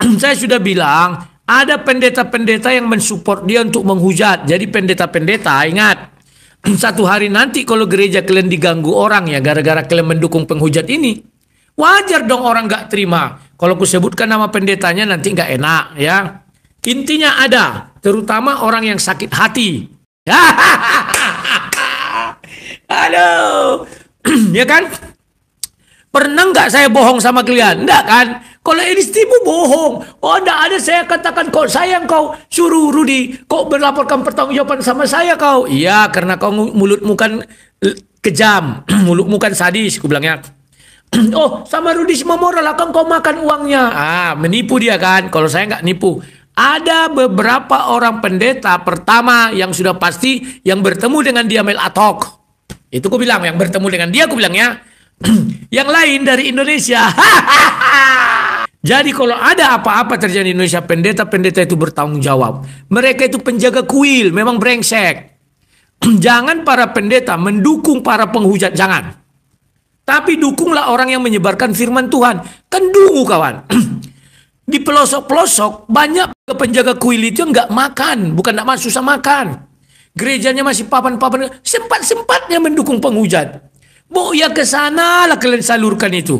Saya sudah bilang, ada pendeta-pendeta yang mensupport dia untuk menghujat. Jadi pendeta-pendeta, ingat, satu hari nanti kalau gereja kalian diganggu orang ya, gara-gara kalian mendukung penghujat ini, wajar dong orang gak terima. Kalau aku sebutkan nama pendetanya nanti gak enak ya. Intinya ada, terutama orang yang sakit hati. Halo, ya kan? Pernah nggak saya bohong sama kalian? Enggak kan? Kalau Edis Timu bohong. Oh, enggak ada saya katakan kok sayang kau suruh Rudi. Kok berlaporkan pertanggungjawaban sama saya kau? Iya, karena kau mulutmu kan kejam. Mulutmu kan sadis, aku bilangnya. Oh, sama Rudi semua moral akan kau makan uangnya. Ah, menipu dia kan? Kalau saya nggak nipu. Ada beberapa orang pendeta pertama yang sudah pasti yang bertemu dengan dia Mel Atok. Itu aku bilang, yang bertemu dengan dia aku bilang ya. Yang lain dari Indonesia. Jadi kalau ada apa-apa terjadi di Indonesia, pendeta-pendeta itu bertanggung jawab. Mereka itu penjaga kuil, memang brengsek. Jangan para pendeta mendukung para penghujat, jangan. Tapi dukunglah orang yang menyebarkan firman Tuhan. Kan dungu kawan. Di pelosok-pelosok banyak penjaga kuil itu nggak makan, bukan nggak susah makan. Gerejanya masih papan-papan, sempat-sempatnya mendukung penghujat. Bu ya ke sana lah kalian salurkan itu.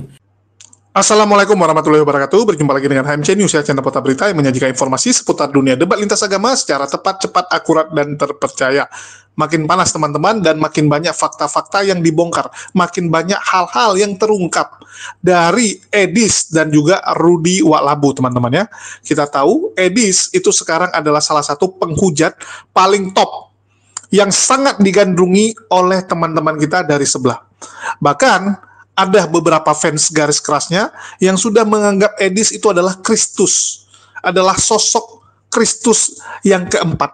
Assalamualaikum warahmatullahi wabarakatuh. Berjumpa lagi dengan HMC News, ya, channel Kota Berita yang menyajikan informasi seputar dunia debat lintas agama secara tepat, cepat, akurat, dan terpercaya. Makin panas teman-teman, dan makin banyak fakta-fakta yang dibongkar, makin banyak hal-hal yang terungkap dari Edis dan juga Rudi Waklabu, teman-teman ya. Kita tahu Edis itu sekarang adalah salah satu penghujat paling top yang sangat digandrungi oleh teman-teman kita dari sebelah. Bahkan ada beberapa fans garis kerasnya yang sudah menganggap Edis itu adalah Kristus, adalah sosok Kristus yang keempat,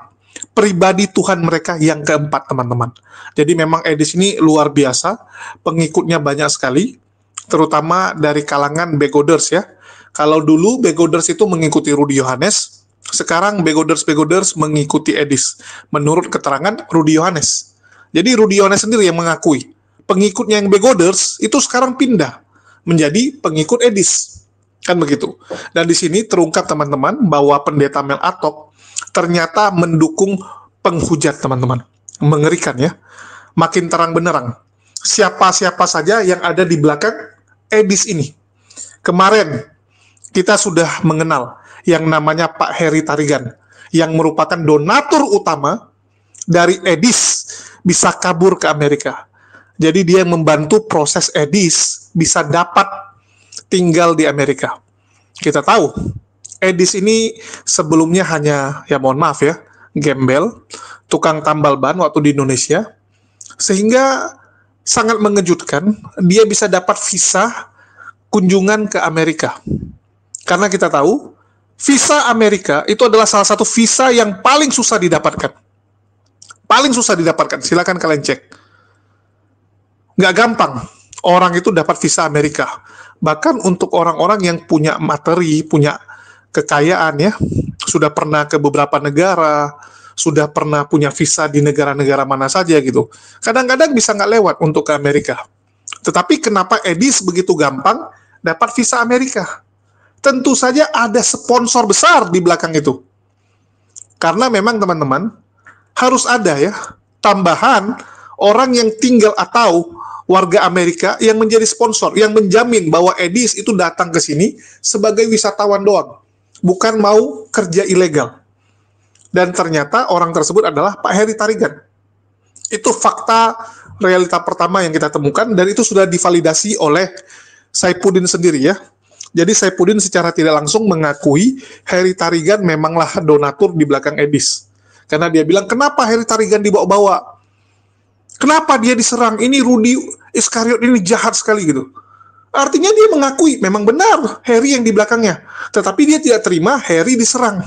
pribadi Tuhan mereka yang keempat, teman-teman. Jadi memang Edis ini luar biasa, pengikutnya banyak sekali, terutama dari kalangan Begoders ya. Kalau dulu Begoders itu mengikuti Rudi Yohanes, sekarang Begoders mengikuti Edis, menurut keterangan Rudi Yohanes. Jadi Rudi Yohanes sendiri yang mengakui pengikutnya yang Begoders itu sekarang pindah menjadi pengikut Edis, kan begitu. Dan di sini terungkap teman-teman bahwa pendeta Mel Atok ternyata mendukung penghujat, teman-teman. Mengerikan ya. Makin terang benderang siapa-siapa saja yang ada di belakang Edis ini. Kemarin kita sudah mengenal yang namanya Pak Heri Tarigan, yang merupakan donatur utama dari Edis bisa kabur ke Amerika. Jadi dia membantu proses Edis bisa dapat tinggal di Amerika. Kita tahu, Edis ini sebelumnya hanya, ya mohon maaf ya, gembel, tukang tambal ban waktu di Indonesia, sehingga sangat mengejutkan dia bisa dapat visa kunjungan ke Amerika. Karena kita tahu, visa Amerika itu adalah salah satu visa yang paling susah didapatkan. Paling susah didapatkan, silakan kalian cek. Nggak gampang orang itu dapat visa Amerika. Bahkan untuk orang-orang yang punya materi, punya kekayaan ya, sudah pernah ke beberapa negara, sudah pernah punya visa di negara-negara mana saja gitu. Kadang-kadang bisa nggak lewat untuk ke Amerika. Tetapi kenapa Edis begitu gampang dapat visa Amerika? Tentu saja ada sponsor besar di belakang itu. Karena memang teman-teman, harus ada ya, tambahan orang yang tinggal atau warga Amerika yang menjadi sponsor, yang menjamin bahwa Edis itu datang ke sini sebagai wisatawan doang, bukan mau kerja ilegal. Dan ternyata orang tersebut adalah Pak Heri Tarigan. Itu fakta realita pertama yang kita temukan, dan itu sudah divalidasi oleh Saifuddin sendiri ya. Jadi Saifuddin secara tidak langsung mengakui Heri Tarigan memanglah donatur di belakang Edis. Karena dia bilang, kenapa Heri Tarigan dibawa-bawa? Kenapa dia diserang? Ini Rudi Iskariot ini jahat sekali gitu. Artinya dia mengakui memang benar Heri yang di belakangnya. Tetapi dia tidak terima Heri diserang.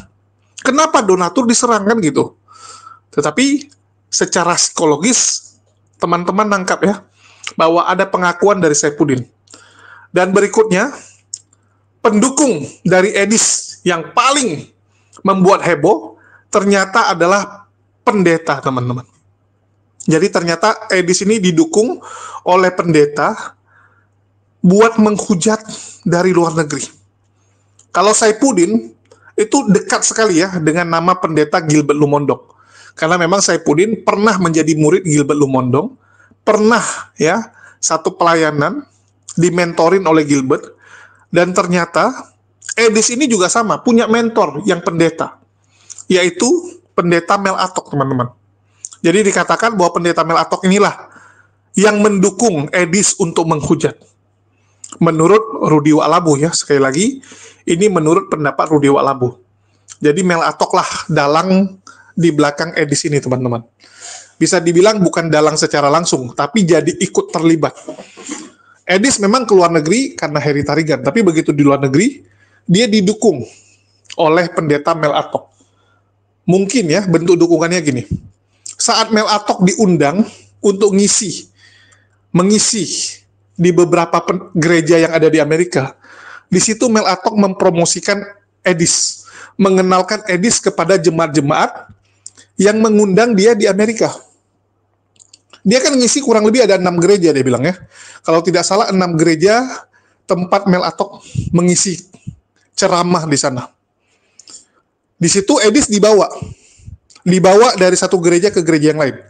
Kenapa donatur diserang kan gitu. Tetapi secara psikologis teman-teman nangkap ya bahwa ada pengakuan dari Saifuddin. Dan berikutnya pendukung dari Edis yang paling membuat heboh ternyata adalah pendeta, teman-teman. Jadi ternyata Edis ini didukung oleh pendeta buat menghujat dari luar negeri. Kalau Saifuddin itu dekat sekali ya dengan nama pendeta Gilbert Lumondong. Karena memang Saifuddin pernah menjadi murid Gilbert Lumondong, pernah ya satu pelayanan dimentorin oleh Gilbert, dan ternyata Edis ini juga sama, punya mentor yang pendeta, yaitu pendeta Mel Atok, teman-teman. Jadi dikatakan bahwa pendeta Mel Atok inilah yang mendukung Edis untuk menghujat. Menurut Rudi Walabu ya, sekali lagi, ini menurut pendapat Rudi Walabu. Jadi Mel Atok lah dalang di belakang Edis ini, teman-teman. Bisa dibilang bukan dalang secara langsung, tapi jadi ikut terlibat. Edis memang ke luar negeri karena Harry Tarigan, tapi begitu di luar negeri, dia didukung oleh pendeta Mel Atok. Mungkin ya, bentuk dukungannya gini. Saat Mel Atok diundang untuk mengisi di beberapa gereja yang ada di Amerika, di situ Mel Atok mempromosikan Edis, mengenalkan Edis kepada jemaat-jemaat yang mengundang dia di Amerika. Dia kan ngisi kurang lebih ada 6 gereja, dia bilang ya. Kalau tidak salah 6 gereja tempat Mel Atok mengisi ceramah di sana. Di situ Edis dibawa dari satu gereja ke gereja yang lain.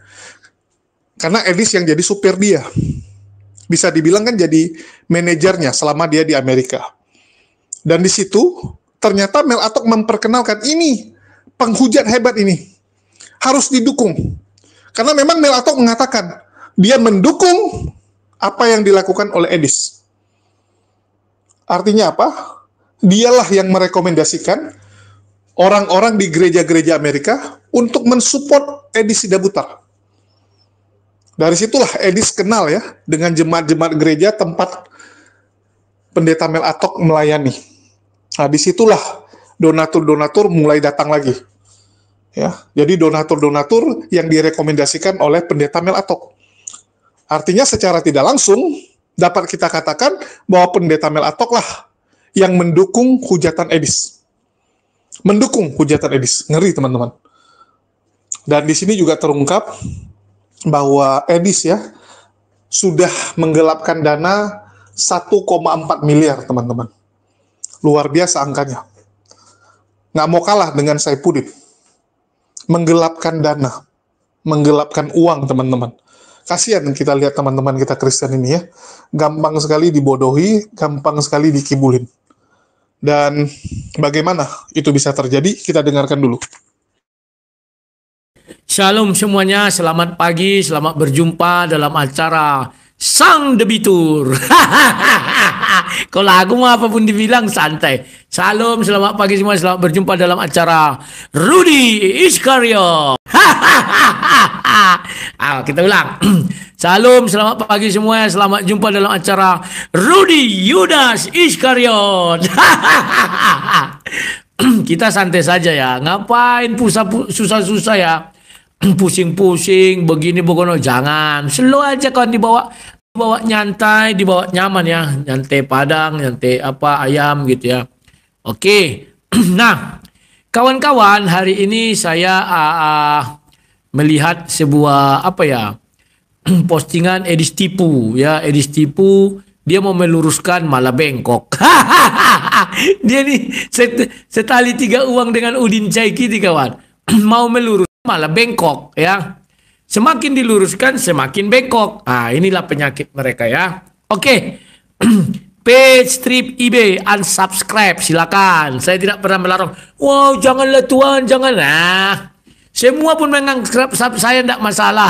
Karena Edis yang jadi supir dia. Bisa dibilang kan jadi manajernya selama dia di Amerika. Dan di situ ternyata Mel Atok memperkenalkan ini penghujat hebat ini. Harus didukung. Karena memang Mel Atok mengatakan dia mendukung apa yang dilakukan oleh Edis. Artinya apa? Dialah yang merekomendasikan orang-orang di gereja-gereja Amerika untuk mensupport Edis Sidabutar. Dari situlah Edis kenal ya dengan jemaat-jemaat gereja tempat pendeta Mel Atok melayani. Nah, disitulah donatur-donatur mulai datang lagi. Ya, jadi donatur-donatur yang direkomendasikan oleh pendeta Mel Atok. Artinya secara tidak langsung dapat kita katakan bahwa pendeta Mel Atok lah yang mendukung hujatan Edis. Mendukung hujatan Edis. Ngeri, teman-teman. Dan di sini juga terungkap bahwa Edis ya sudah menggelapkan dana 1,4 miliar, teman-teman. Luar biasa angkanya. Nggak mau kalah dengan Saifuddin. Menggelapkan dana, menggelapkan uang, teman-teman. Kasihan kita lihat teman-teman kita Kristen ini ya. Gampang sekali dibodohi, gampang sekali dikibulin. Dan bagaimana itu bisa terjadi? Kita dengarkan dulu. Shalom semuanya, selamat pagi, selamat berjumpa dalam acara Sang Debitur. Kalau lagu mah apapun dibilang santai. Shalom, selamat pagi semua, selamat berjumpa dalam acara Rudy Iskariot. Kita ulang. Shalom, selamat pagi semua, selamat jumpa dalam acara Rudy Yudas Iskariot. Kita santai saja ya, ngapain susah-susah ya. Pusing-pusing begini begono, jangan, slow aja kan, dibawa nyantai, dibawa nyaman ya, nyantai padang, nyantai ayam gitu ya. Oke. Nah, kawan-kawan, hari ini saya melihat sebuah postingan Edis Tipu ya. Edis Tipu, dia mau meluruskan malah bengkok. Dia nih setali 3 uang dengan Udin Caikiti, kawan. Mau melurus malah bengkok ya. Semakin diluruskan semakin bengkok. Inilah penyakit mereka ya. Oke. Page strip eBay unsubscribe, silakan. Saya tidak pernah melarang. Wow, janganlah Tuhan, jangan. Semua pun menganggap saya tidak masalah.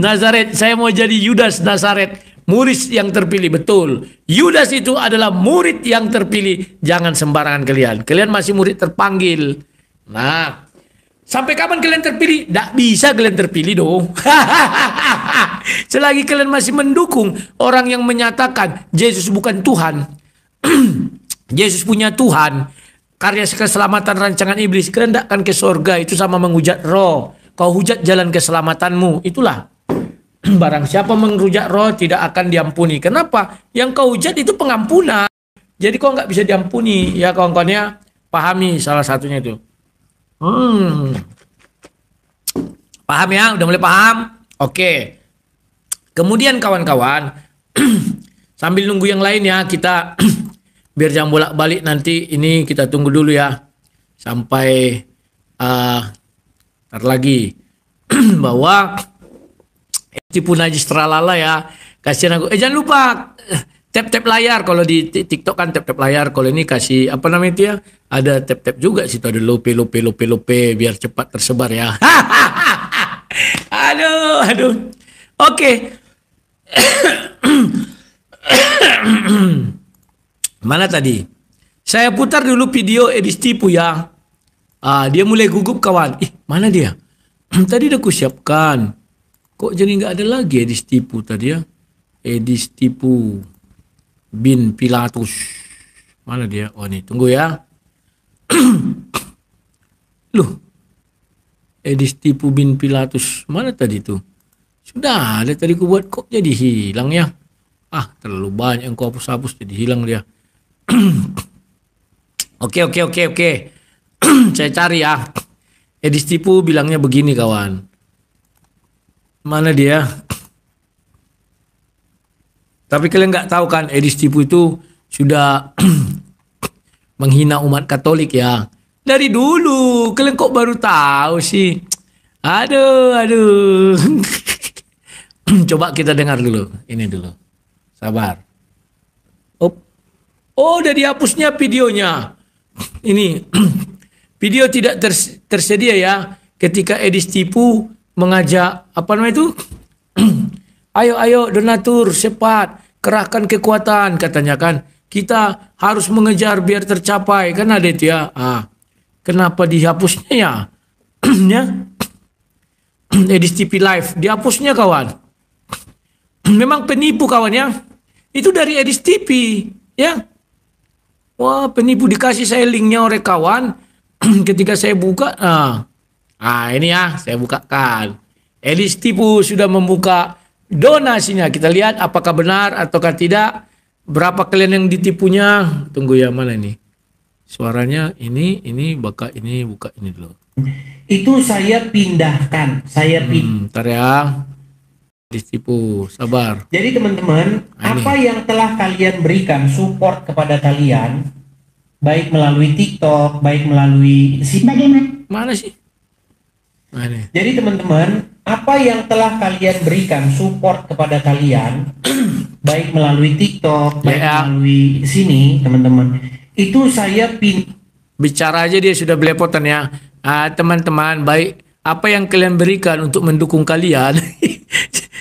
Nazaret, saya mau jadi Yudas Nazaret, murid yang terpilih. Betul, Yudas itu adalah murid yang terpilih. Jangan sembarangan kalian masih murid terpanggil. Nah, sampai kapan kalian terpilih? Tidak bisa kalian terpilih dong. Selagi kalian masih mendukung orang yang menyatakan Yesus bukan Tuhan, Yesus punya Tuhan, karya keselamatan rancangan iblis, kalian tidak akan ke surga. Itu sama menghujat roh. Kau hujat jalan keselamatanmu. Itulah. Barang siapa menghujat roh tidak akan diampuni. Kenapa? Yang kau hujat itu pengampunan. Jadi kau nggak bisa diampuni. Ya kawan-kawannya, pahami salah satunya itu. Paham ya? Udah mulai paham? Oke. Kemudian kawan-kawan, sambil nunggu yang lain ya, kita biar jangan bolak-balik nanti ini kita tunggu dulu ya sampai ntar lagi bahwa tipu najis teralala ya. Kasihan aku. Jangan lupa tap-tap layar kalau di TikTok kan tap-tap layar. Kalau ini kasih apa namanya itu ya? Ada tap-tap juga situ, ada lope biar cepat tersebar ya. Aduh. Oke. Mana tadi? Saya putar dulu video Edis tipu ya. Dia mulai gugup kawan. Mana dia? Tadi udah kusiapkan. Kok jadi nggak ada lagi Edis tipu tadi ya? Edis tipu bin Pilatus. Mana dia? Oh nih, tunggu ya. Loh. Edis tipu bin Pilatus. Mana tadi tuh? Sudah ada tadi ku buat, kok jadi hilang ya? Terlalu banyak yang ku hapus-hapus jadi hilang dia. Oke. Saya cari ya. Edis tipu bilangnya begini kawan. Mana dia? Tapi kalian nggak tahu kan, Edis tipu itu sudah menghina umat Katolik ya. Dari dulu. Kalian kok baru tahu sih? Aduh. Coba kita dengar dulu. Ini dulu. Sabar. Oh, udah dihapusnya videonya. Ini video tidak tersedia ya ketika Edis tipu mengajak apa namanya itu? Ayo donatur cepat kerahkan kekuatan katanya kan. Kita harus mengejar biar tercapai kan ada itu ya. Kenapa dihapusnya ya? Ya. Edis TV Live dihapusnya kawan. Memang penipu kawan ya. Itu dari Edis TV ya. Wah, penipu, dikasih saya linknya oleh kawan. Ketika saya buka, ini ya, saya bukakan. Edis tipu sudah membuka donasinya. Kita lihat apakah benar ataukah tidak. Berapa kalian yang ditipunya? Tunggu ya, mana ini? Suaranya ini buka ini dulu. Itu saya pindahkan, Bentar ya. Edis tipu, sabar. Jadi teman-teman, apa yang telah kalian berikan support kepada kalian, baik melalui TikTok, baik melalui bagaimana? Mana sih? Mana? Jadi teman-teman, apa yang telah kalian berikan support kepada kalian, baik melalui TikTok, baik melalui sini, teman-teman, itu saya bicara aja dia sudah belepotan ya. Teman-teman, baik apa yang kalian berikan untuk mendukung kalian.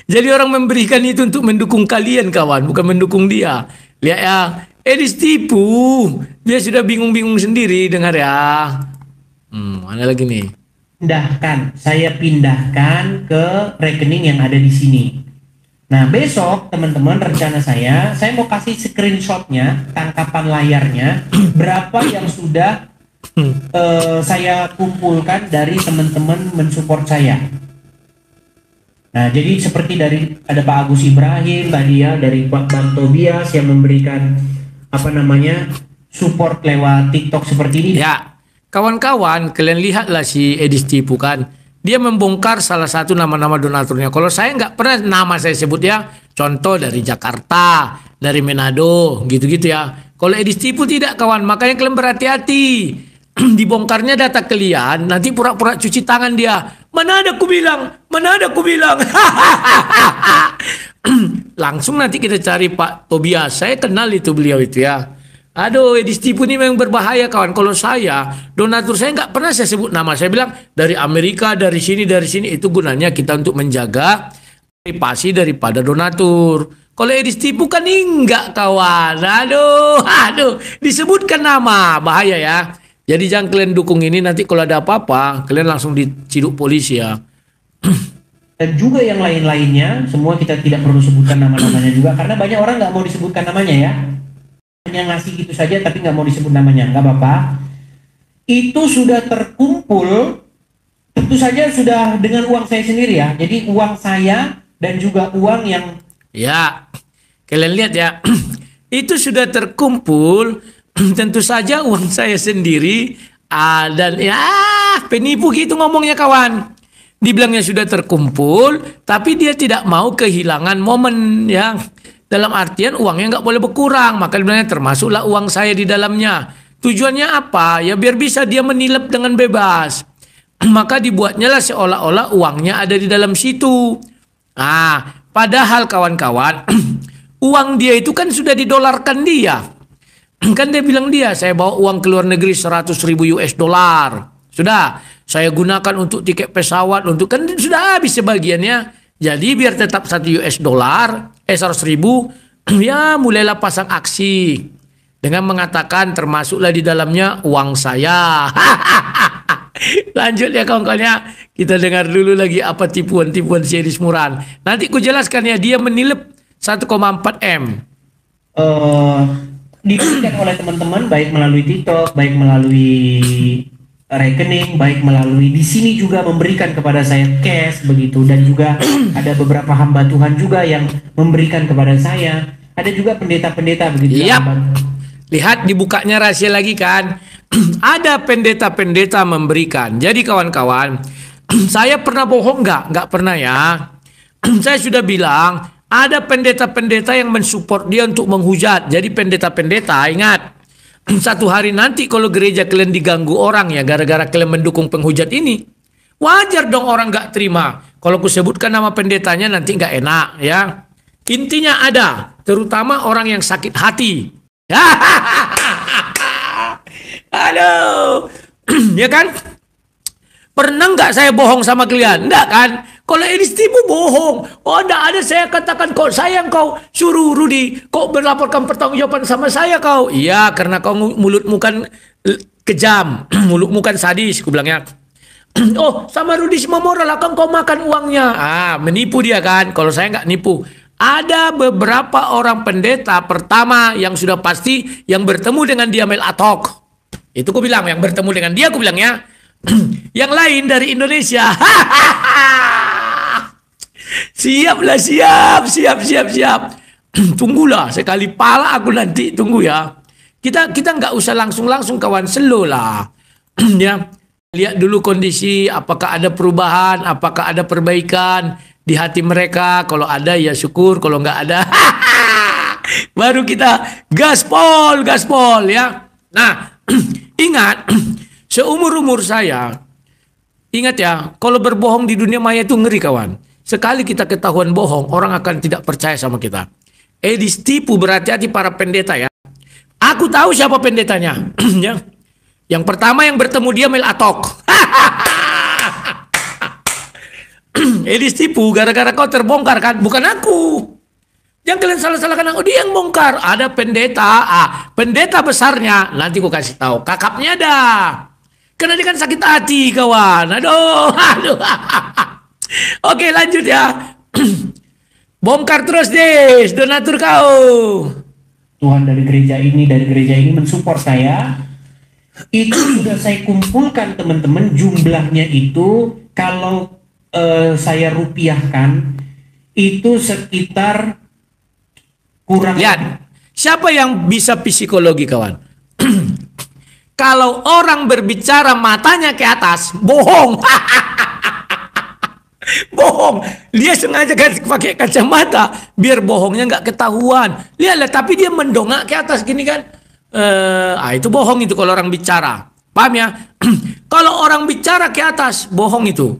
Jadi orang memberikan itu untuk mendukung kalian kawan, bukan mendukung dia. Lihat ya, Edis tipu. Dia sudah bingung-bingung sendiri, dengar ya. Mana lagi nih? Saya pindahkan ke rekening yang ada di sini. Nah besok teman-teman rencana saya mau kasih screenshotnya, tangkapan layarnya, berapa yang sudah saya kumpulkan dari teman-teman mensupport saya. Nah, jadi seperti ada Pak Agus Ibrahim tadi ya, dari Pak Bang Tobias yang memberikan support lewat TikTok seperti ini. Ya, kawan-kawan, kalian lihatlah si Edis tipu kan. Dia membongkar salah satu nama-nama donaturnya. Kalau saya nggak pernah nama saya sebut ya. Contoh dari Jakarta, dari Manado, gitu-gitu ya. Kalau Edis tipu tidak kawan, makanya kalian berhati-hati. Dibongkarnya data kalian, nanti pura-pura cuci tangan dia. Mana ada ku bilang? Langsung nanti kita cari Pak Tobias. Saya kenal itu beliau itu ya. Aduh, Edis tipu ini memang berbahaya kawan. Kalau saya, donatur saya nggak pernah saya sebut nama. Saya bilang dari Amerika, dari sini. Itu gunanya kita untuk menjaga privasi daripada donatur. Kalau Edis tipu kan enggak kawan. Aduh, disebutkan nama, bahaya ya. Jadi jangan kalian dukung ini, nanti kalau ada apa-apa, kalian langsung diciduk polisi ya. Dan juga yang lain-lainnya, semua kita tidak perlu sebutkan nama-namanya juga, karena banyak orang nggak mau disebutkan namanya ya. Hanya ngasih gitu saja tapi nggak mau disebut namanya, nggak apa-apa. Itu sudah terkumpul, tentu saja sudah dengan uang saya sendiri ya. Jadi uang saya dan juga uang yang... Ya, kalian lihat ya, itu sudah terkumpul. Tentu saja uang saya sendiri dan ya penipu gitu ngomongnya kawan. Dibilangnya sudah terkumpul, tapi dia tidak mau kehilangan momen ya. Dalam artian uangnya nggak boleh berkurang. Maka sebenarnya termasuklah uang saya di dalamnya. Tujuannya apa? Ya biar bisa dia menilep dengan bebas. Maka dibuatnya lah seolah-olah uangnya ada di dalam situ. Padahal kawan-kawan, uang dia itu kan sudah didolarkan dia. Kan dia bilang saya bawa uang ke luar negeri 100.000 US dollar. Sudah, saya gunakan untuk tiket pesawat, untuk kan sudah habis sebagiannya. Jadi biar tetap 1 US dollar, 100.000, ya mulailah pasang aksi. Dengan mengatakan termasuklah di dalamnya uang saya. Lanjut ya kawan-kawannya. Kita dengar dulu lagi apa tipuan-tipuan si Edi Smuran. Nanti ku jelaskan ya, dia menilep 1,4 M. Diberikan oleh teman-teman baik melalui TikTok, baik melalui rekening, baik melalui di sini juga memberikan kepada saya cash begitu, dan juga ada beberapa hamba Tuhan juga yang memberikan kepada saya. Ada juga pendeta-pendeta begitu. Lihat dibukanya rahasia lagi kan. Ada pendeta-pendeta memberikan. Jadi kawan-kawan, saya pernah bohong nggak? Nggak pernah ya. Saya sudah bilang ada pendeta-pendeta yang mensupport dia untuk menghujat. Jadi pendeta-pendeta ingat, satu hari nanti kalau gereja kalian diganggu orang ya gara-gara kalian mendukung penghujat ini, wajar dong orang nggak terima. Kalau aku sebutkan nama pendetanya nanti nggak enak ya. Intinya ada, terutama orang yang sakit hati. Halo, ya kan? Pernah nggak saya bohong sama kalian? Enggak kan? Kalau Edi Stibu bohong. Oh, enggak ada saya katakan kok sayang kau suruh Rudi. Kok berlaporkan pertanggungjawaban sama saya kau? Iya, karena kau mulutmu kan kejam. Mulutmu kan sadis, aku bilangnya. Oh, sama Rudi semua moral akan kau makan uangnya. Menipu dia kan? Kalau saya nggak nipu. Ada beberapa orang pendeta pertama yang sudah pasti yang bertemu dengan dia Mel Atok. Itu aku bilang yang bertemu dengan dia, aku bilang ya. Yang lain dari Indonesia. Siaplah, siap. Tunggulah sekali pala aku nanti, tunggu ya. Kita nggak usah langsung kawan, slow lah. Ya, lihat dulu kondisi, apakah ada perubahan, apakah ada perbaikan di hati mereka. Kalau ada ya syukur, kalau nggak ada baru kita gaspol ya. Nah, ingat, seumur-umur saya, ingat ya, kalau berbohong di dunia maya itu ngeri kawan. Sekali kita ketahuan bohong, orang akan tidak percaya sama kita. Edi tipu, berhati-hati para pendeta ya. Aku tahu siapa pendetanya. Ya. Yang pertama yang bertemu dia Mel Atok. Edi tipu gara-gara kau terbongkar kan, bukan aku. Yang kalian salah-salahkan aku, dia yang bongkar. Ada pendeta, pendeta besarnya nanti ku kasih tahu. Kakapnya ada. Karena dia kan sakit hati kawan. Aduh. Oke lanjut ya. Bongkar terus deh, donatur kau. Tuhan dari gereja ini mensupport saya. Itu sudah saya kumpulkan teman-teman, jumlahnya itu kalau saya rupiahkan itu sekitar kurang. Lihat, siapa yang bisa psikologi kawan? Kalau orang berbicara matanya ke atas, bohong. Bohong. Dia sengaja pakai kacamata biar bohongnya nggak ketahuan. Lihatlah, tapi dia mendongak ke atas gini kan. Itu bohong itu kalau orang bicara. Paham ya? Kalau orang bicara ke atas, bohong itu.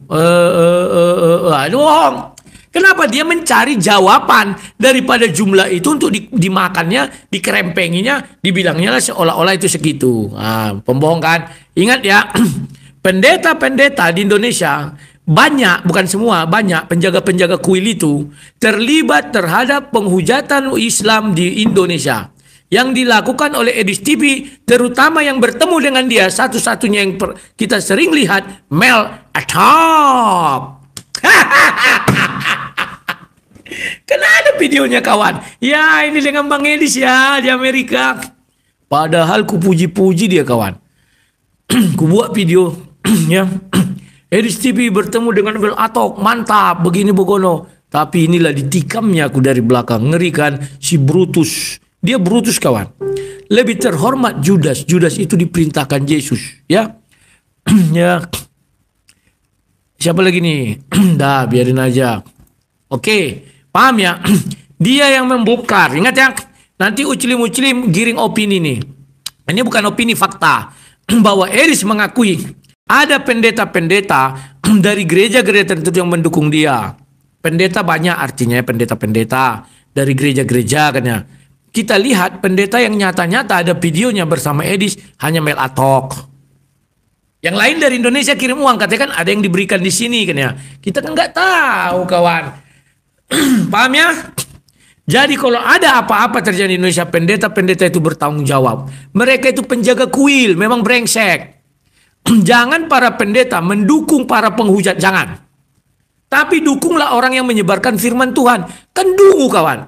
Itu bohong. Kenapa? Dia mencari jawaban daripada jumlah itu untuk dimakannya, dikerempenginya, dibilangnya lah seolah-olah itu segitu. Pembohong kan? Ingat ya, pendeta-pendeta di Indonesia banyak, bukan semua, banyak penjaga-penjaga kuil itu terlibat terhadap penghujatan Islam di Indonesia yang dilakukan oleh Edis TV, terutama yang bertemu dengan dia, satu-satunya yang kita sering lihat, Mel Atok. Karena ada videonya kawan. Ya ini dengan Bang Edis ya di Amerika. Padahal ku puji-puji dia kawan. Ku buat video ya. Edis TV bertemu dengan Mel Atok, mantap, begini begono. Tapi inilah ditikamnya aku dari belakang. Ngeri kan si Brutus. Dia Brutus kawan. Lebih terhormat Judas. Judas itu diperintahkan Yesus ya. Ya. Siapa lagi nih? Dah biarin aja. Oke, paham ya? Dia yang membongkar. Ingat ya, nanti ucilim-ucilim giring opini nih. Ini bukan opini, fakta. Bahwa Eris mengakui ada pendeta-pendeta dari gereja-gereja tertentu yang mendukung dia. Pendeta banyak artinya, pendeta-pendeta dari gereja-gereja kan ya. Kita lihat pendeta yang nyata-nyata ada videonya bersama Edis hanya Mel Atok. Yang lain dari Indonesia kirim uang, katanya kan ada yang diberikan di sini kan ya. Kita kan nggak tahu kawan. Paham ya? Jadi kalau ada apa-apa terjadi di Indonesia, pendeta-pendeta itu bertanggung jawab. Mereka itu penjaga kuil, memang brengsek. Jangan para pendeta mendukung para penghujat, jangan. Tapi dukunglah orang yang menyebarkan firman Tuhan. Kan dungu kawan.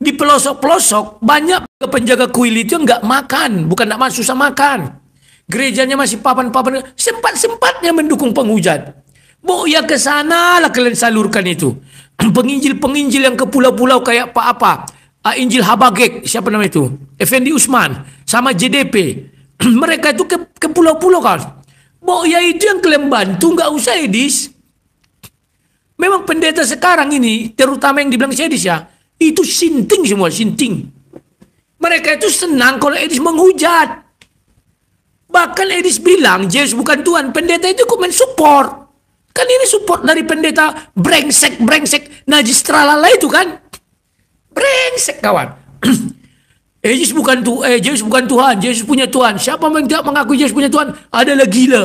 Di pelosok-pelosok banyak penjaga kuil itu nggak makan, bukan nggak susah makan. Gerejanya masih papan-papan, sempat-sempatnya mendukung penghujat. Ya ke sana lah kalian salurkan itu. Penginjil-penginjil yang ke pulau-pulau kayak apa? Injil Habagek, siapa nama itu? Effendi Usman sama JDP. Mereka itu ke pulau-pulau kan. Ya itu yang kalian bantu, nggak usah Edis. Memang pendeta sekarang ini, terutama yang dibilang Edis ya, itu sinting semua, sinting. Mereka itu senang kalau Edis menghujat. Bahkan Edis bilang, Yesus bukan Tuhan. Pendeta itu kok mensupport. Kan ini support dari pendeta brengsek, najis tralala itu kan. Brengsek kawan. Yesus bukan Tuhan, Yesus punya Tuhan. Siapa yang tidak mengaku Yesus punya Tuhan adalah gila.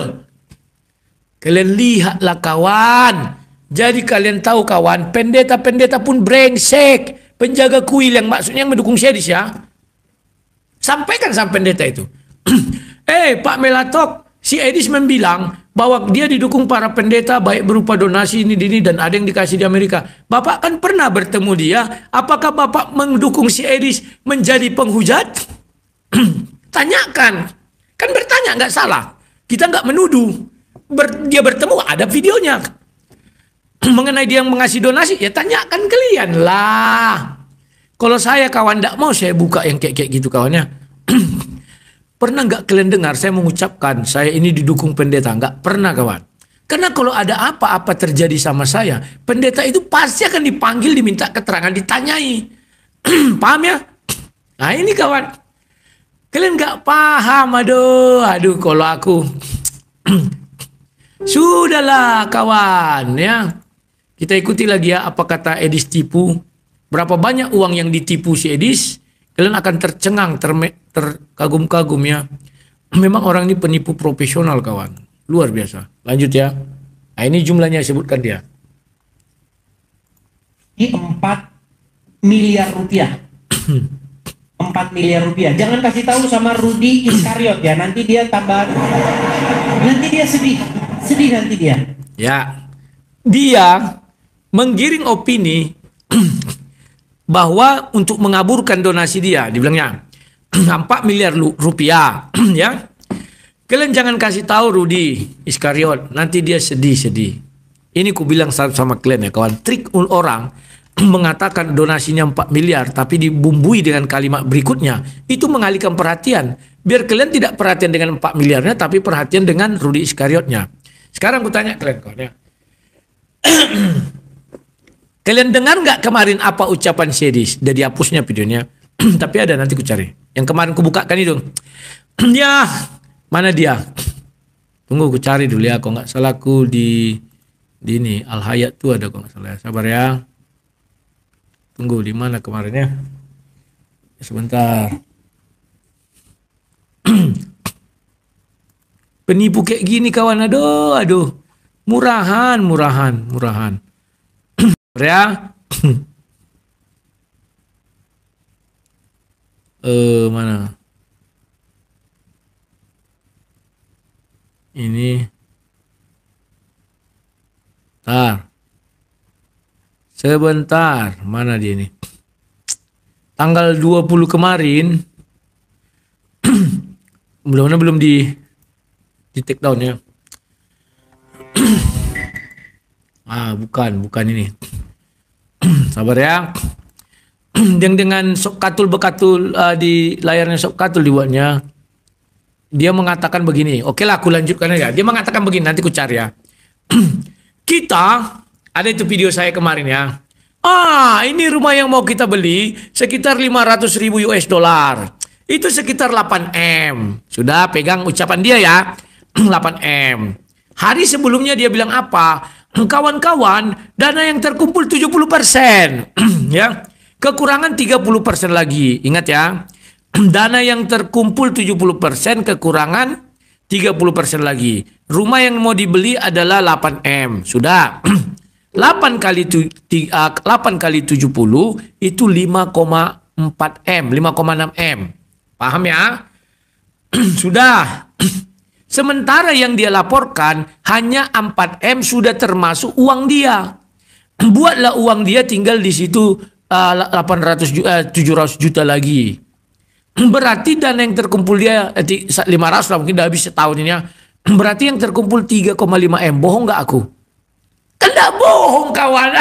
Kalian lihatlah kawan. Jadi kalian tahu kawan, pendeta-pendeta pun brengsek. Penjaga kuil yang maksudnya yang mendukung Yesus ya. Sampaikan sama pendeta itu. Pak Melatok, si Edis membilang bahwa dia didukung para pendeta baik berupa donasi ini dan ada yang dikasih di Amerika. Bapak kan pernah bertemu dia. Apakah Bapak mendukung si Edis menjadi penghujat? Tanyakan. Kan bertanya nggak salah. Kita nggak menuduh. Dia bertemu ada videonya. Mengenai dia yang mengasih donasi, ya tanyakan kalian lah. Kalau saya kawan nggak mau saya buka yang kayak gitu kawannya. Pernah nggak kalian dengar saya mengucapkan saya ini didukung pendeta? Nggak pernah kawan. Karena kalau ada apa-apa terjadi sama saya, pendeta itu pasti akan dipanggil, diminta keterangan, ditanyai. Paham ya? Nah ini kawan. Kalian nggak paham, aduh kalau aku. Sudahlah kawan ya. Kita ikuti lagi ya apa kata Edis tipu. Berapa banyak uang yang ditipu si Edis. Kalian akan tercengang, terkagum-kagum ya. Memang orang ini penipu profesional kawan. Luar biasa. Lanjut ya. Nah, ini jumlahnya sebutkan dia. Ini 4 miliar rupiah. 4 miliar rupiah. Jangan kasih tahu sama Rudy Iskariot ya. Nanti dia tambah. Nanti dia sedih. Sedih nanti dia. Ya. Dia menggiring opini bahwa untuk mengaburkan donasi dia, dibilangnya 4 miliar rupiah, ya. Kalian jangan kasih tahu Rudy Iskariot, nanti dia sedih-sedih. Ini ku bilang sama kalian ya kawan, trik orang mengatakan donasinya 4 miliar, tapi dibumbui dengan kalimat berikutnya, itu mengalihkan perhatian. Biar kalian tidak perhatian dengan 4 miliarnya, tapi perhatian dengan Rudy Iskariotnya. Sekarang ku tanya kalian kawan ya. Kalian dengar nggak kemarin apa ucapan Sedis? Udah dihapusnya videonya. Tapi ada, nanti ku cari. Yang kemarin ku bukakan itu. Ya, mana dia? Tunggu ku cari dulu ya. Kalau nggak salah ku di ini Al Hayat tuh ada, kalau nggak salah. Sabar ya. Tunggu di mana kemarinnya? Sebentar. Penipu kayak gini kawan, aduh. Murahan. Ya. Mana? Ini. Sebentar. Mana dia ini? Tanggal 20 kemarin. Mudah-mudahan belum di take down ya. Bukan ini. Sabar ya. Yang dengan sok katul bekatul di layarnya sok katul dibuatnya. Dia mengatakan begini. Oke lah, aku lanjutkan aja. Dia mengatakan begini, nanti ku cari ya. Kita ada itu video saya kemarin ya. Ini rumah yang mau kita beli sekitar 500.000 US dollar. Itu sekitar 8M. Sudah pegang ucapan dia ya. 8M. Hari sebelumnya dia bilang apa? Kawan-kawan, dana yang terkumpul 70%. Ya. Kekurangan 30% lagi. Ingat ya. Dana yang terkumpul 70%, kekurangan 30% lagi. Rumah yang mau dibeli adalah 8M. Sudah. 8 kali 70 itu 5,4M, 5,6M. Paham ya? Sudah. Sementara yang dia laporkan hanya 4M sudah termasuk uang dia. Buatlah uang dia tinggal di situ 700 juta lagi. Berarti dana yang terkumpul dia 500 lah, mungkin udah habis setahun ini ya. Berarti yang terkumpul 3,5M. Bohong nggak aku? Kan nggak bohong kawan.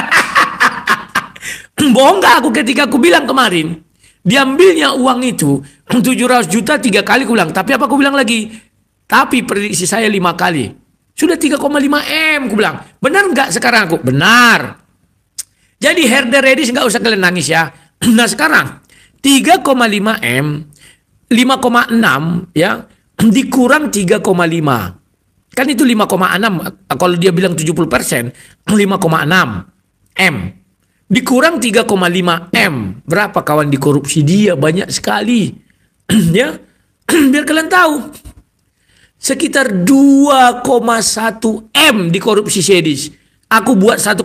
Bohong nggak aku ketika aku bilang kemarin diambilnya uang itu 700 juta 3 kali aku bilang. Tapi apa aku bilang lagi? Tapi prediksi saya 5 kali. Sudah 3,5M aku bilang. Benar nggak sekarang aku? Benar. Jadi herder Redis nggak usah kalian nangis ya. Nah sekarang 3,5M 5,6 ya dikurang 3,5. Kan itu 5,6. Kalau dia bilang 70%, 5,6M. Dikurang 3,5M. Berapa kawan dikorupsi dia? Banyak sekali. Ya. Biar kalian tahu. Sekitar 2,1M dikorupsi Sedis. Aku buat 1,4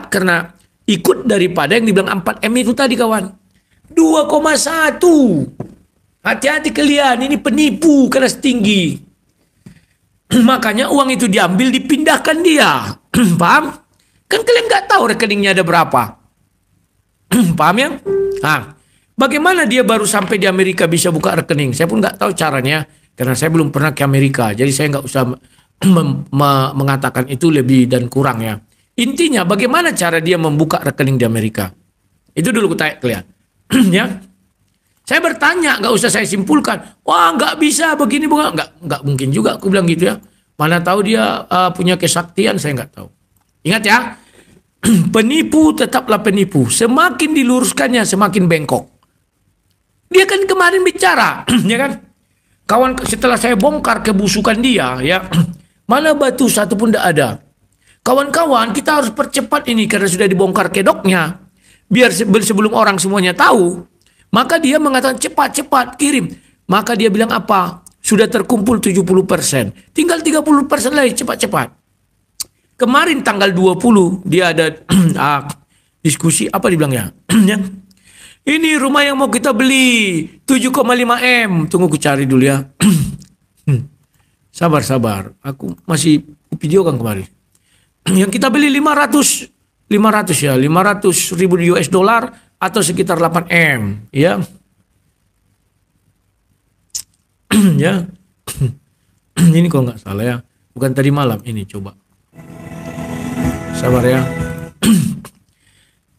karena ikut daripada yang dibilang 4M itu tadi kawan. 2,1. Hati-hati kalian. Ini penipu kelas tinggi. Makanya uang itu diambil, dipindahkan dia. Paham? Kan kalian nggak tahu rekeningnya ada berapa. Paham ya? Nah, bagaimana dia baru sampai di Amerika bisa buka rekening? Saya pun nggak tahu caranya. Karena saya belum pernah ke Amerika. Jadi saya nggak usah mengatakan itu lebih dan kurang ya. Intinya bagaimana cara dia membuka rekening di Amerika. Itu dulu aku tanya kalian. Ya. Saya bertanya, nggak usah saya simpulkan. Wah, nggak bisa begini, bukan? Nggak mungkin juga, aku bilang gitu ya. Mana tahu dia punya kesaktian, saya nggak tahu. Ingat ya, penipu tetaplah penipu. Semakin diluruskannya, semakin bengkok. Dia kan kemarin bicara, ya kan? Kawan, setelah saya bongkar kebusukan dia, ya, mana batu satu pun tidak ada. Kawan-kawan, kita harus percepat ini karena sudah dibongkar kedoknya. Biar sebelum orang semuanya tahu. Maka dia mengatakan cepat-cepat kirim. Maka dia bilang apa? Sudah terkumpul 70%. Tinggal 30% lagi cepat-cepat. Kemarin tanggal 20 dia ada diskusi apa dibilangnya? Ini rumah yang mau kita beli 7,5M. Tunggu aku cari dulu ya. Sabar. Aku masih video kan kemarin. Yang kita beli 500 ya, 500.000 US dollar atau sekitar 8M, ya. Ya. Ini kok nggak salah ya. Bukan tadi malam ini, coba. Sabar ya.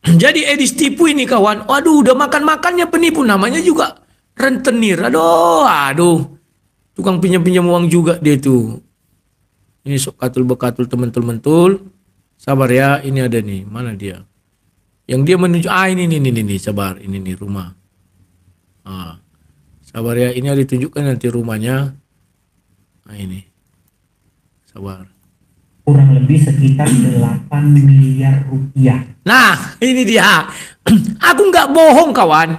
Jadi Edis tipu ini kawan. Waduh, udah makan-makannya penipu, namanya juga rentenir. Aduh. Tukang pinjam-pinjam uang juga dia tuh. Ini sok katul-bekatul temen-temen. Sabar ya, ini ada nih. Mana dia? Yang dia menuju, ini, sabar. Ini nih rumah. Sabar ya, ini ada ditunjukkan nanti rumahnya. Nah ini. Sabar. Kurang lebih sekitar 8 miliar rupiah. Nah, ini dia. Aku nggak bohong kawan.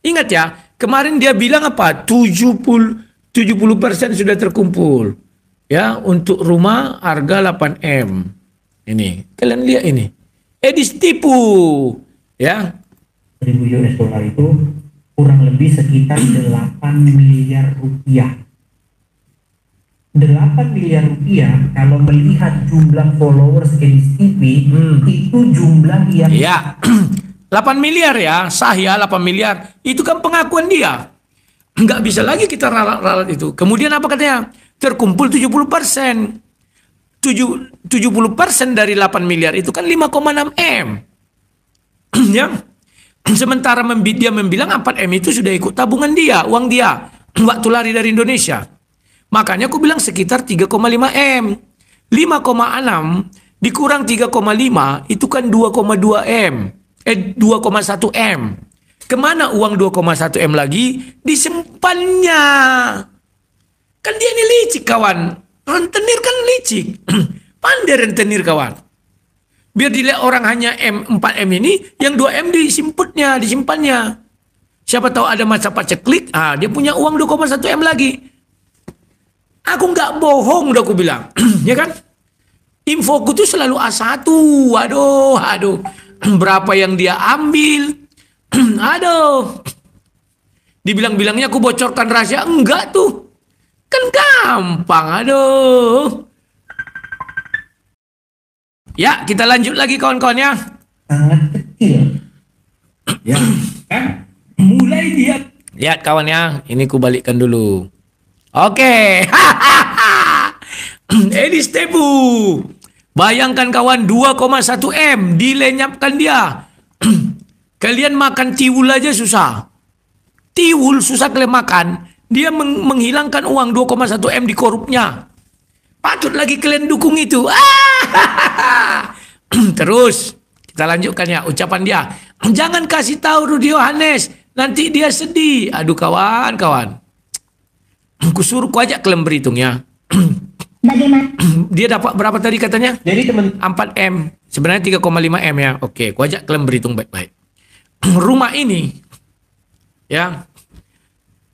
Ingat ya, kemarin dia bilang apa? 70% sudah terkumpul. Ya, untuk rumah harga 8M. Ini, kalian lihat ini. Edis tipu. Ya. 1.000 US dollar itu kurang lebih sekitar 8 miliar rupiah. 8 miliar rupiah kalau melihat jumlah followers Edis TV itu jumlah yang ya 8 miliar ya, sah ya 8 miliar. Itu kan pengakuan dia. Nggak bisa lagi kita ralat itu. Kemudian apa katanya? Terkumpul 70%. 70% dari 8 miliar itu kan 5,6M. Ya. Sementara dia membilang 4M itu sudah ikut tabungan dia, uang dia waktu lari dari Indonesia. Makanya aku bilang sekitar 3,5M. 5,6 dikurang 3,5 itu kan 2,2M. 2,1 M. Kemana uang 2,1 M lagi? Disimpannya. Kan dia ini licik kawan. Rentenir kan licik. Pandai rentenir kawan. Biar dilihat orang hanya 4M ini, yang 2M disimpannya. Siapa tahu ada masa paceklik, dia punya uang 2,1 M lagi. Aku nggak bohong udah aku bilang. Ya kan? Infoku tuh selalu A1. Aduh. Berapa yang dia ambil? Aduh. Dibilang-bilangnya aku bocorkan rahasia. Enggak tuh. Kan gampang. Aduh. Ya, kita lanjut lagi kawan-kawan ya. Sangat kecil. Ya, kan? Mulai dia. Lihat kawan ya. Ini ku balikkan dulu. Oke. Edis Tebu. Bayangkan kawan, 2,1 M dilenyapkan dia. Kalian makan tiwul aja susah. Tiwul susah kalian makan. Dia menghilangkan uang 2,1 M di korupnya. Patut lagi kalian dukung itu. Terus kita lanjutkan ya ucapan dia. Jangan kasih tahu Rudi Yohanes, nanti dia sedih. Aduh kawan-kawan. Ku ajak kalian berhitung ya. Bagaimana? Dia dapat berapa tadi katanya? Jadi 4 M. Sebenarnya 3,5 M ya. Oke, ku ajak kalian berhitung baik-baik. Rumah ini ya.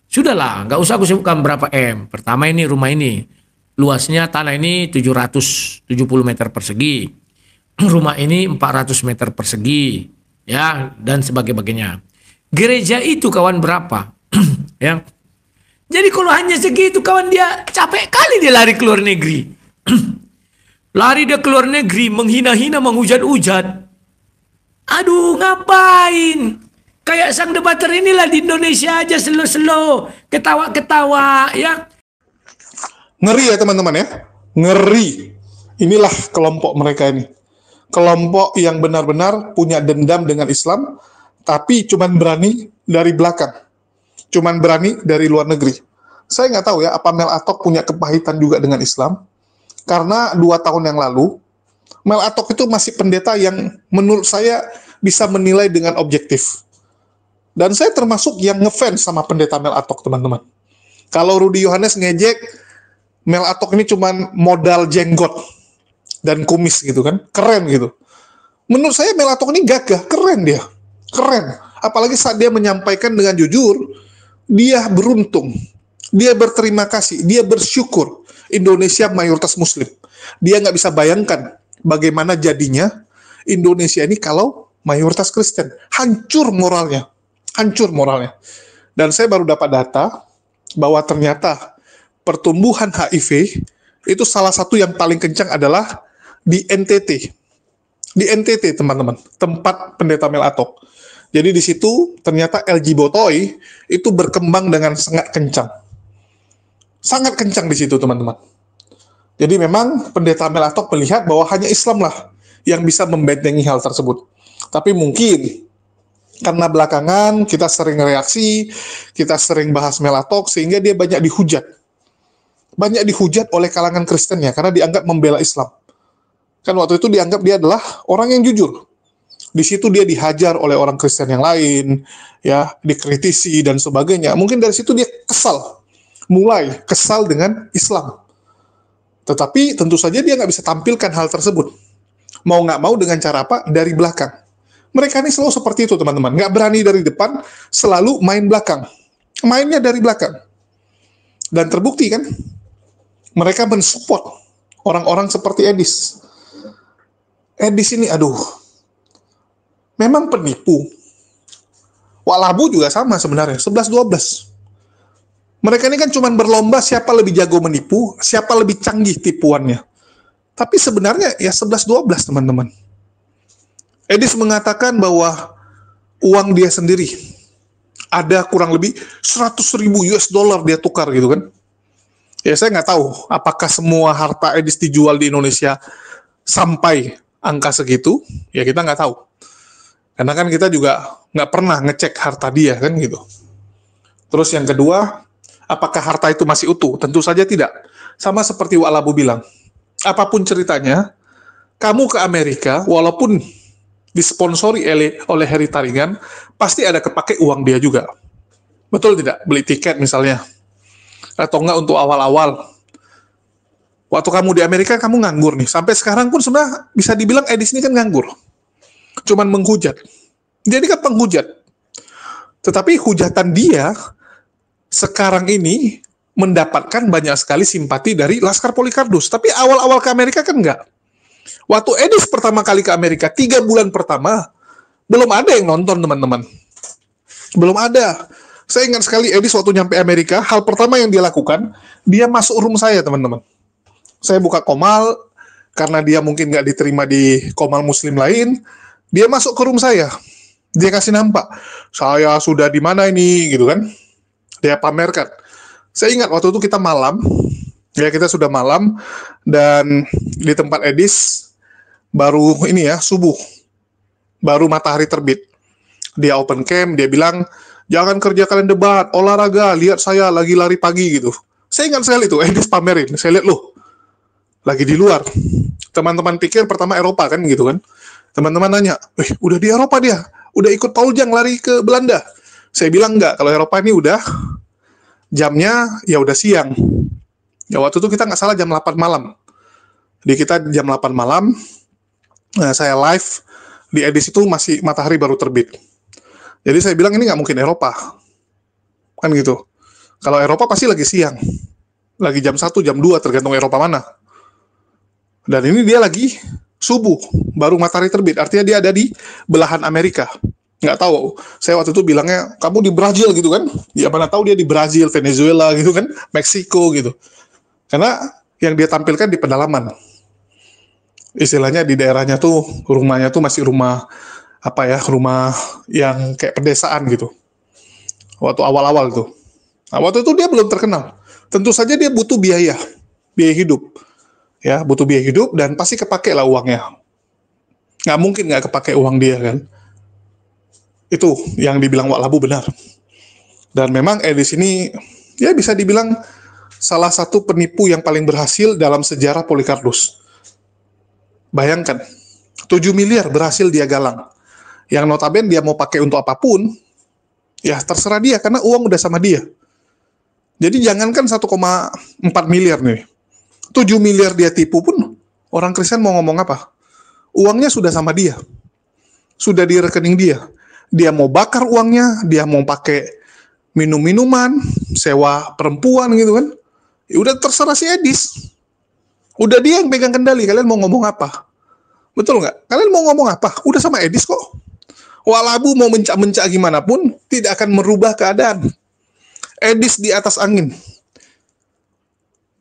Sudahlah, nggak usah aku sebutkan berapa M. Pertama ini rumah ini. Luasnya tanah ini 770 meter persegi. Rumah ini 400 meter persegi. Ya, dan sebagainya. Gereja itu kawan berapa? Ya. Jadi kalau hanya segitu kawan dia capek kali dia lari keluar negeri. Lari dia keluar negeri menghina-hina menghujat-hujat. Aduh ngapain? Kayak sang debater inilah di Indonesia aja slow-slow. Ketawa-ketawa ya. Ngeri ya teman-teman ya. Ngeri. Inilah kelompok mereka ini. Kelompok yang benar-benar punya dendam dengan Islam. Tapi cuman berani dari belakang. Cuman berani dari luar negeri. Saya nggak tahu ya, apa Mel Atok punya kepahitan juga dengan Islam. Karena 2 tahun yang lalu, Mel Atok itu masih pendeta yang menurut saya bisa menilai dengan objektif. Dan saya termasuk yang ngefans sama pendeta Mel Atok, teman-teman. Kalau Rudi Yohanes ngejek, Mel Atok ini cuman modal jenggot dan kumis gitu kan. Keren gitu. Menurut saya Mel Atok ini gagah, keren dia. Keren. Apalagi saat dia menyampaikan dengan jujur, dia beruntung, dia berterima kasih, dia bersyukur Indonesia mayoritas Muslim. Dia nggak bisa bayangkan bagaimana jadinya Indonesia ini kalau mayoritas Kristen. Hancur moralnya. Dan saya baru dapat data bahwa ternyata pertumbuhan HIV itu salah satu yang paling kencang adalah di NTT. Di NTT teman-teman, tempat pendeta Mel Atok. Jadi di situ ternyata LGBT itu berkembang dengan sangat kencang. Sangat kencang di situ teman-teman. Jadi memang pendeta Mel Atok melihat bahwa hanya Islam lah yang bisa membentengi hal tersebut. Tapi mungkin karena belakangan kita sering reaksi, kita sering bahas Mel Atok sehingga dia banyak dihujat. Banyak dihujat oleh kalangan Kristen ya karena dianggap membela Islam. Kan waktu itu dianggap dia adalah orang yang jujur. Di situ dia dihajar oleh orang Kristen yang lain, ya, dikritisi dan sebagainya. Mungkin dari situ dia kesal, mulai kesal dengan Islam. Tetapi tentu saja dia nggak bisa tampilkan hal tersebut. Mau nggak mau dengan cara apa? Dari belakang. Mereka ini selalu seperti itu teman-teman. Nggak berani dari depan, selalu main belakang. Mainnya dari belakang. Dan terbukti kan, mereka mensupport orang-orang seperti Edis. Edis ini, aduh, memang penipu. Walabu juga sama sebenarnya, 11-12. Mereka ini kan cuma berlomba siapa lebih jago menipu, siapa lebih canggih tipuannya. Tapi sebenarnya ya 11-12 teman-teman. Edis mengatakan bahwa uang dia sendiri ada kurang lebih 100.000 US dollar dia tukar gitu kan. Ya saya nggak tahu apakah semua harta Edis dijual di Indonesia sampai angka segitu, ya kita nggak tahu. Karena kan kita juga nggak pernah ngecek harta dia kan gitu. Terus yang kedua, apakah harta itu masih utuh? Tentu saja tidak. Sama seperti Walabu bilang, apapun ceritanya, kamu ke Amerika, walaupun disponsori oleh Harry Tarigan, pasti ada kepake uang dia juga. Betul tidak? Beli tiket misalnya. Atau enggak untuk awal-awal. Waktu kamu di Amerika, kamu nganggur nih. Sampai sekarang pun sebenarnya bisa dibilang Edis ini kan nganggur. Cuman menghujat. Dia ini kan penghujat. Tetapi hujatan dia sekarang ini mendapatkan banyak sekali simpati dari Laskar Polycardus. Tapi awal-awal ke Amerika kan enggak. Waktu Edis pertama kali ke Amerika, 3 bulan pertama, belum ada yang nonton, teman-teman. Belum ada. Saya ingat sekali Edis waktu nyampe Amerika, hal pertama yang dia lakukan, dia masuk room saya, teman-teman. Saya buka Komal, karena dia mungkin nggak diterima di Komal Muslim lain, dia masuk ke room saya. Dia kasih nampak, saya sudah di mana ini, gitu kan. Dia pamerkan. Saya ingat waktu itu kita malam, ya kita sudah malam, dan di tempat Edis, baru ini ya, subuh. Baru matahari terbit. Dia open cam, dia bilang, jangan kerja kalian debat, olahraga, lihat saya lagi lari pagi gitu. Saya ingat sekali tuh, Edis pamerin, saya lihat loh, lagi di luar. Teman-teman pikir pertama Eropa kan gitu kan. Teman-teman nanya, udah di Eropa dia? Udah ikut Paul Jang lari ke Belanda? Saya bilang enggak, kalau Eropa ini udah jamnya ya udah siang. Ya waktu itu kita nggak salah jam 8 malam. Di kita jam 8 malam, saya live, di Edis itu masih matahari baru terbit. Jadi saya bilang ini nggak mungkin Eropa. Kan gitu. Kalau Eropa pasti lagi siang. Lagi jam 1, jam 2, tergantung Eropa mana. Dan ini dia lagi subuh, baru matahari terbit. Artinya dia ada di belahan Amerika. Nggak tahu. Saya waktu itu bilangnya, kamu di Brazil gitu kan. Ya mana tahu dia di Brazil, Venezuela gitu kan. Meksiko gitu. Karena yang dia tampilkan di pedalaman. Istilahnya di daerahnya tuh, rumahnya tuh masih rumah, rumah yang kayak pedesaan gitu. Waktu awal-awal tuh. Nah, waktu itu dia belum terkenal. Tentu saja dia butuh biaya hidup. Ya, butuh biaya hidup dan pasti kepake lah uangnya. Nggak mungkin nggak kepake uang dia kan. Itu yang dibilang Wak Labu benar. Dan memang Edis ini ya bisa dibilang salah satu penipu yang paling berhasil dalam sejarah Polycardus. Bayangkan, 7 miliar berhasil dia galang. Yang notabene dia mau pakai untuk apapun, ya terserah dia karena uang udah sama dia. Jadi jangankan 1,4 miliar nih. 7 miliar dia tipu pun orang Kristen mau ngomong apa? Uangnya sudah sama dia. Sudah di rekening dia. Dia mau bakar uangnya, dia mau pakai minum-minuman, sewa perempuan gitu kan. Ya udah terserah si Edis. Udah dia yang pegang kendali, kalian mau ngomong apa? Betul nggak? Kalian mau ngomong apa? Udah sama Edis kok. Wak Labu mau mencak-mencak gimana pun, tidak akan merubah keadaan. Edis di atas angin.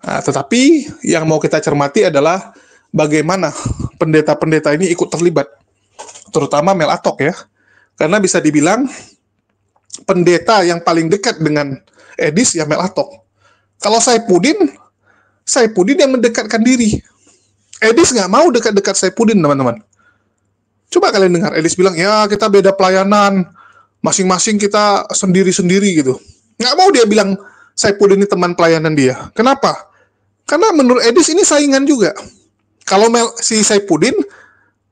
Nah, tetapi yang mau kita cermati adalah bagaimana pendeta-pendeta ini ikut terlibat. Terutama Mel Atok ya. Karena bisa dibilang pendeta yang paling dekat dengan Edis ya Mel Atok. Kalau Saipudin yang mendekatkan diri. Edis nggak mau dekat-dekat Saipudin, teman-teman. Coba kalian dengar, Edis bilang, ya kita beda pelayanan, masing-masing kita sendiri-sendiri gitu. Nggak mau dia bilang Saipudin ini teman pelayanan dia. Kenapa? Karena menurut Edis ini saingan juga. Kalau si Saipudin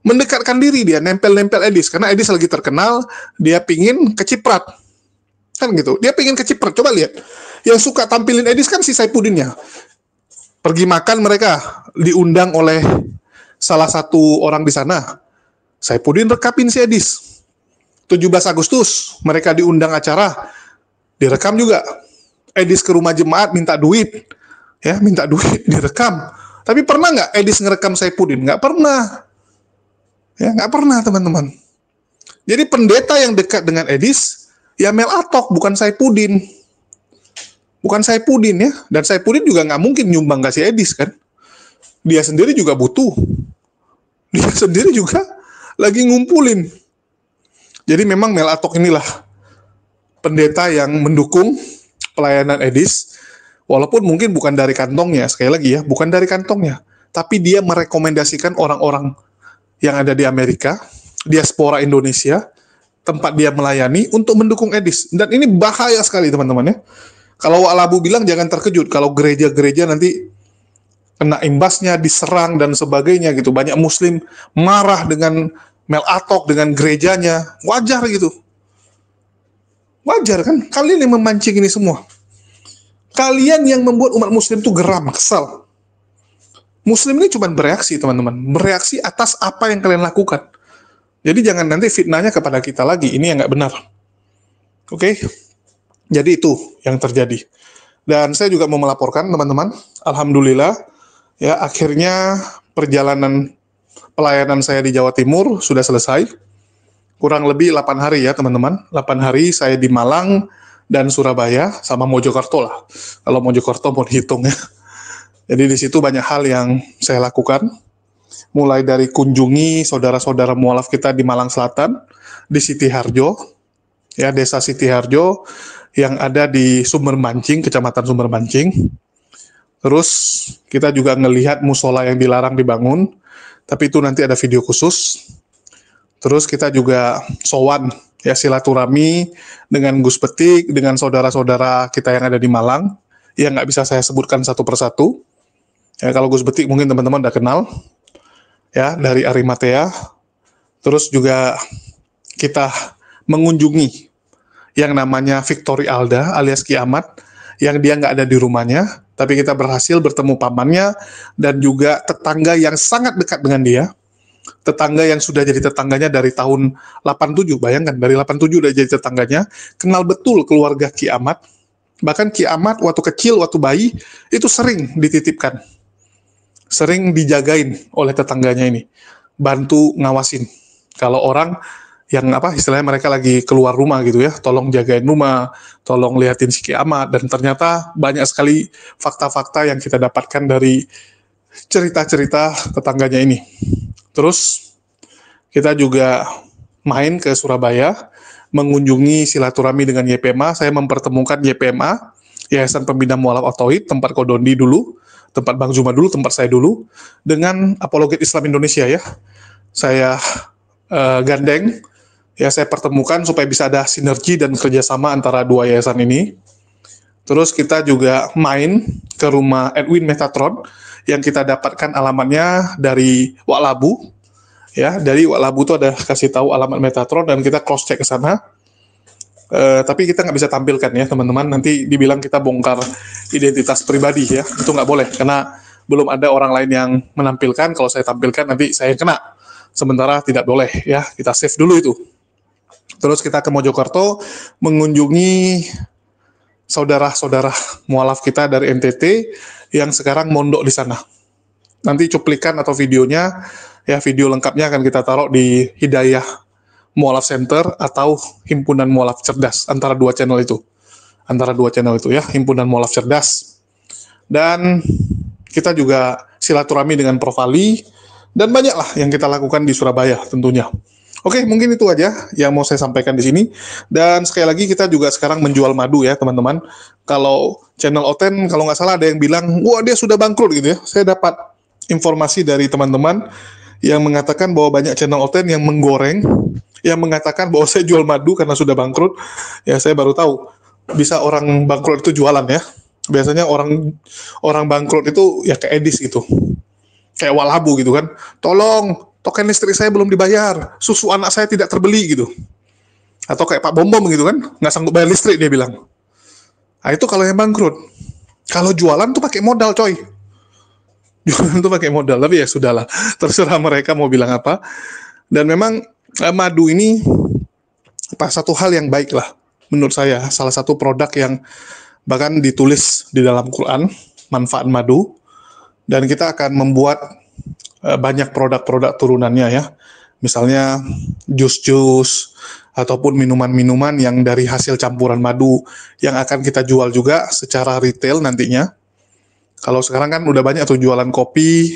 mendekatkan diri dia, nempel-nempel Edis. Karena Edis lagi terkenal, dia pingin keciprat. Kan gitu, dia pingin keciprat. Coba lihat, yang suka tampilin Edis kan si Saipudinnya. Pergi makan mereka, diundang oleh salah satu orang di sana. Saipudin rekapin si Edis. 17 Agustus, mereka diundang acara, direkam juga. Edis ke rumah jemaat minta duit, ya minta duit, direkam. Tapi pernah nggak Edis ngerekam Saipudin? Nggak pernah. Ya, nggak pernah, teman-teman. Jadi pendeta yang dekat dengan Edis, ya Mel Atok, bukan Saipudin. Bukan Saipudin ya. Dan Saipudin juga nggak mungkin nyumbang kasih Edis kan. Dia sendiri juga butuh. Dia sendiri juga lagi ngumpulin. Jadi memang Mel Atok inilah pendeta yang mendukung pelayanan Edis. Walaupun mungkin bukan dari kantongnya, sekali lagi ya, bukan dari kantongnya. Tapi dia merekomendasikan orang-orang yang ada di Amerika, diaspora Indonesia, tempat dia melayani untuk mendukung Edis. Dan ini bahaya sekali teman-teman ya. Kalau Wak Labu bilang jangan terkejut kalau gereja-gereja nanti kena imbasnya, diserang dan sebagainya gitu. Banyak Muslim marah dengan Mel Atok dengan gerejanya, wajar gitu. Wajar kan? Kalian yang memancing ini semua. Kalian yang membuat umat muslim tuh geram, kesal. Muslim ini cuma bereaksi, teman-teman. Bereaksi atas apa yang kalian lakukan. Jadi jangan nanti fitnahnya kepada kita lagi. Ini yang nggak benar. Oke? Jadi itu yang terjadi. Dan saya juga mau melaporkan, teman-teman. Alhamdulillah, ya akhirnya perjalanan pelayanan saya di Jawa Timur sudah selesai. Kurang lebih 8 hari ya, teman-teman. 8 hari saya di Malang dan Surabaya, sama Mojokerto lah. Kalau Mojokerto mau dihitung ya. Jadi di situ banyak hal yang saya lakukan, mulai dari kunjungi saudara-saudara mualaf kita di Malang Selatan, di Siti Harjo, ya desa Siti Harjo yang ada di Sumber Mancing, Kecamatan Sumber Mancing. Terus kita juga ngelihat musola yang dilarang dibangun, tapi itu nanti ada video khusus. Terus kita juga sowan, ya silaturahmi dengan Gus Petik, dengan saudara-saudara kita yang ada di Malang, yang nggak bisa saya sebutkan satu persatu. Ya, kalau Gus Betik mungkin teman-teman udah kenal, ya dari Arimatea. Terus juga kita mengunjungi yang namanya Victory Alda alias Kiamat, yang dia nggak ada di rumahnya, tapi kita berhasil bertemu pamannya dan juga tetangga yang sangat dekat dengan dia. Tetangga yang sudah jadi tetangganya dari tahun 87, bayangkan dari 87 udah jadi tetangganya, kenal betul keluarga Kiamat. Bahkan Kiamat waktu kecil, waktu bayi, itu sering dititipkan. Sering dijagain oleh tetangganya ini, bantu ngawasin. Kalau orang yang istilahnya mereka lagi keluar rumah gitu ya, tolong jagain rumah, tolong liatin si Kiamat, dan ternyata banyak sekali fakta-fakta yang kita dapatkan dari cerita-cerita tetangganya ini. Terus kita juga main ke Surabaya, mengunjungi silaturahmi dengan YPMA. Saya mempertemukan YPMA, Yayasan Pembina Mualaf At-Tauhid, tempat Kodondi dulu, tempat Bang Zuma dulu, tempat saya dulu, dengan Apologet Islam Indonesia ya. Saya gandeng, ya saya pertemukan supaya bisa ada sinergi dan kerjasama antara dua yayasan ini. Terus kita juga main ke rumah Edwin Metatron, yang kita dapatkan alamatnya dari Wak Labu. Ya, dari Wak Labu itu ada kasih tahu alamat Metatron dan kita cross check ke sana. Tapi kita nggak bisa tampilkan ya teman-teman, nanti dibilang kita bongkar identitas pribadi ya, itu nggak boleh karena belum ada orang lain yang menampilkan. Kalau saya tampilkan nanti saya kena, sementara tidak boleh ya, kita save dulu itu. Terus kita ke Mojokerto mengunjungi saudara-saudara mualaf kita dari NTT yang sekarang mondok di sana. Nanti cuplikan atau videonya, ya video lengkapnya akan kita taruh di Hidayah Mualaf Center atau Himpunan Mualaf Cerdas, antara dua channel itu ya, Himpunan Mualaf Cerdas. Dan kita juga silaturahmi dengan Prof Ali, dan banyaklah yang kita lakukan di Surabaya tentunya. Oke, mungkin itu aja yang mau saya sampaikan di sini. Dan sekali lagi kita juga sekarang menjual madu ya teman-teman. Kalau channel Oten, kalau nggak salah ada yang bilang, wah dia sudah bangkrut gitu ya. Saya dapat informasi dari teman-teman yang mengatakan bahwa banyak channel Oten yang menggoreng, yang mengatakan bahwa saya jual madu karena sudah bangkrut. Ya saya baru tahu bisa orang bangkrut itu jualan ya. Biasanya orang bangkrut itu ya kayak Edis gitu, kayak Wak Labu gitu kan. Tolong, token listrik saya belum dibayar, susu anak saya tidak terbeli gitu. Atau kayak Pak Bom gitu kan, nggak sanggup bayar listrik dia bilang. Nah itu kalau yang bangkrut. Kalau jualan tuh pakai modal coy. Jualan tuh pakai modal, tapi ya sudahlah, terserah mereka mau bilang apa. Dan memang madu ini satu hal yang baik lah menurut saya, salah satu produk yang bahkan ditulis di dalam Quran, manfaat madu, dan kita akan membuat banyak produk-produk turunannya ya, misalnya jus-jus ataupun minuman-minuman yang dari hasil campuran madu yang akan kita jual juga secara retail nantinya. Kalau sekarang kan udah banyak tuh jualan kopi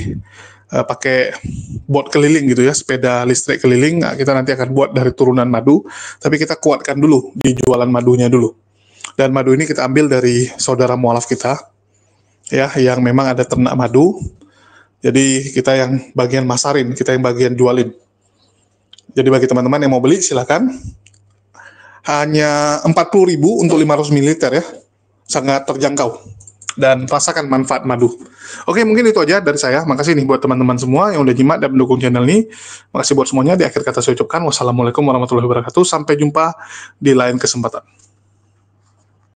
pakai bot keliling gitu ya, sepeda listrik keliling. Nah, kita nanti akan buat dari turunan madu, tapi kita kuatkan dulu di jualan madunya dulu. Dan madu ini kita ambil dari saudara mualaf kita, ya, yang memang ada ternak madu. Jadi kita yang bagian masarin, kita yang bagian jualin. Jadi bagi teman-teman yang mau beli silakan. Hanya 40.000 untuk 500 ml ya, sangat terjangkau. dan rasakan manfaat madu. Oke, mungkin itu aja dari saya. Makasih nih buat teman-teman semua yang udah nyimak dan mendukung channel ini. Makasih buat semuanya. Di akhir kata saya ucapkan wassalamualaikum warahmatullahi wabarakatuh. Sampai jumpa di lain kesempatan.